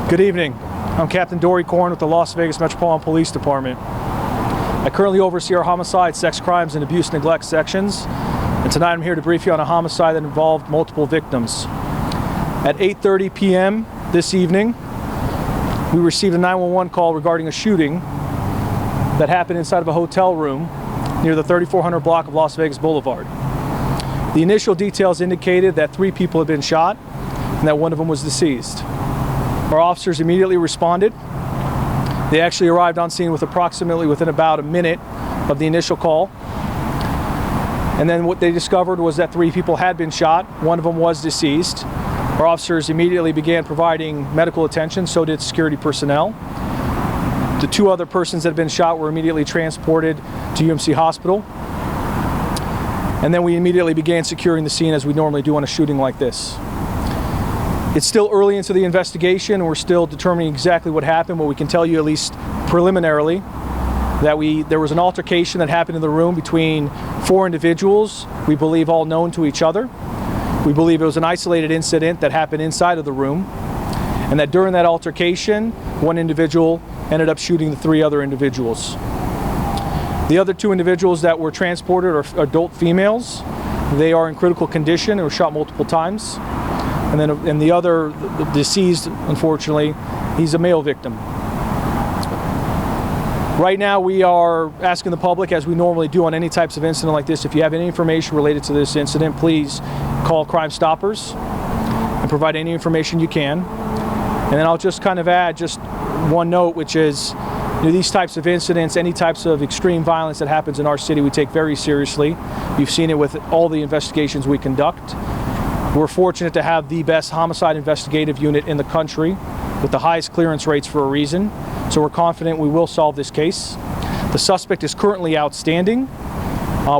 Good evening. I'm Captain Dory Korn with the Las Vegas Metropolitan Police Department. I currently oversee our homicide, sex crimes, and abuse neglect sections. And tonight I'm here to brief you on a homicide that involved multiple victims. At 8:30 p.m. this evening, we received a 911 call regarding a shooting that happened inside of a hotel room near the 3400 block of Las Vegas Boulevard. The initial details indicated that 3 people had been shot and that one of them was deceased. Our officers immediately responded. They actually arrived on scene within about a minute of the initial call. And then what they discovered was that 3 people had been shot. One of them was deceased. Our officers immediately began providing medical attention, so did security personnel. The 2 other persons that had been shot were immediately transported to UMC Hospital. And then we immediately began securing the scene as we normally do on a shooting like this. It's still early into the investigation, and we're still determining exactly what happened, but we can tell you at least preliminarily that there was an altercation that happened in the room between 4 individuals, we believe all known to each other. We believe it was an isolated incident that happened inside of the room, and that during that altercation, one individual ended up shooting the 3 other individuals. The other 2 individuals that were transported are adult females. They are in critical condition and were shot multiple times. And the deceased, unfortunately, he's a male victim. Right now we are asking the public, as we normally do on any types of incident like this, if you have any information related to this incident, please call Crime Stoppers and provide any information you can. And then I'll just kind of add just one note, which is, these types of incidents, any types of extreme violence that happens in our city, we take very seriously. You've seen it with all the investigations we conduct. We're fortunate to have the best homicide investigative unit in the country with the highest clearance rates for a reason. So we're confident we will solve this case. The suspect is currently outstanding.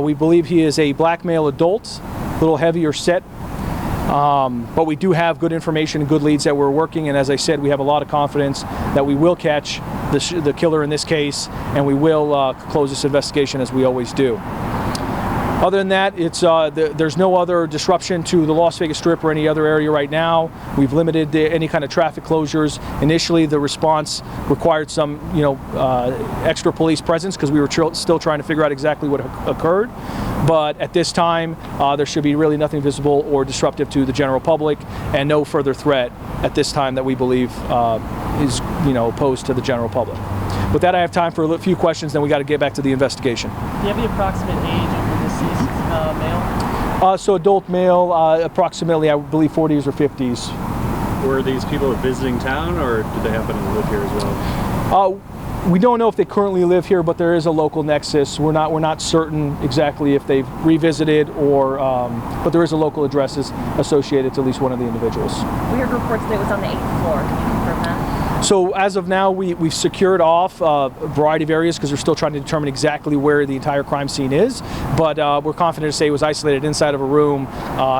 We believe he is a black male adult, a little heavier set. But we do have good information and good leads that we're working, and as I said, we have a lot of confidence that we will catch the killer in this case, and we will close this investigation as we always do. Other than that, there's no other disruption to the Las Vegas Strip or any other area right now. We've limited any kind of traffic closures. Initially, the response required some, extra police presence because we were still trying to figure out exactly what occurred. But at this time, there should be really nothing visible or disruptive to the general public, and no further threat at this time that we believe is, posed to the general public. With that, I have time for a few questions, then we got to get back to the investigation. Do you have the approximate age of the deceased male? So adult male, approximately, I believe 40s or 50s. Were these people visiting town, or did they happen to live here as well? We don't know if they currently live here, but there is a local nexus. We're not certain exactly if they've revisited or, but there is a local address associated to at least one of the individuals. We heard reports that it was on the 8th floor. Can you confirm that? So as of now, we've secured off a variety of areas because we're still trying to determine exactly where the entire crime scene is. But we're confident to say it was isolated inside of a room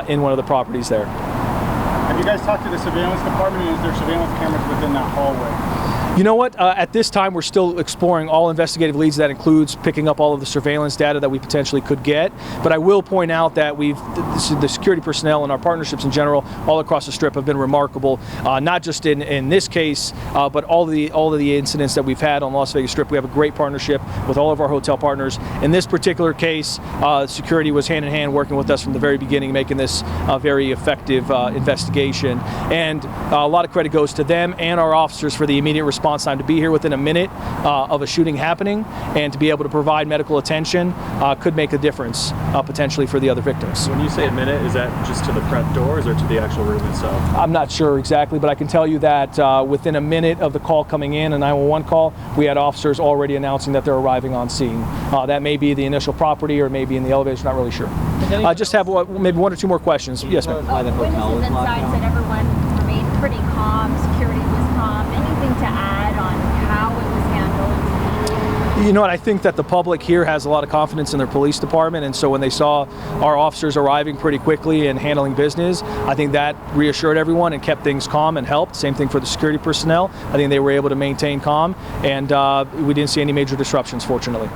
in one of the properties there. Have you guys talked to the surveillance department? Is there surveillance cameras within that hallway? You know what? At this time, we're still exploring all investigative leads. That includes picking up all of the surveillance data that we potentially could get. But I will point out that the security personnel and our partnerships in general, all across the Strip, have been remarkable. Not just in this case, but all of the incidents that we've had on Las Vegas Strip. We have a great partnership with all of our hotel partners. In this particular case, security was hand in hand working with us from the very beginning, making this a very effective investigation. And a lot of credit goes to them and our officers for the immediate response time to be here within a minute of a shooting happening, and to be able to provide medical attention could make a difference potentially for the other victims. When you say a minute, is that just to the front doors or to the actual room itself? I'm not sure exactly, but I can tell you that within a minute of the call coming in, a 911 call, we had officers already announcing that they're arriving on scene. That may be the initial property or maybe in the elevator, not really sure. I just have maybe 1 or 2 more questions. Yes, ma'am. Witnesses inside said everyone remained pretty calm, security was calm. Anything to add on how it was handled? You know what, I think that the public here has a lot of confidence in their police department, and so when they saw our officers arriving pretty quickly and handling business, I think that reassured everyone and kept things calm and helped. Same thing for the security personnel. I think they were able to maintain calm, and we didn't see any major disruptions, fortunately.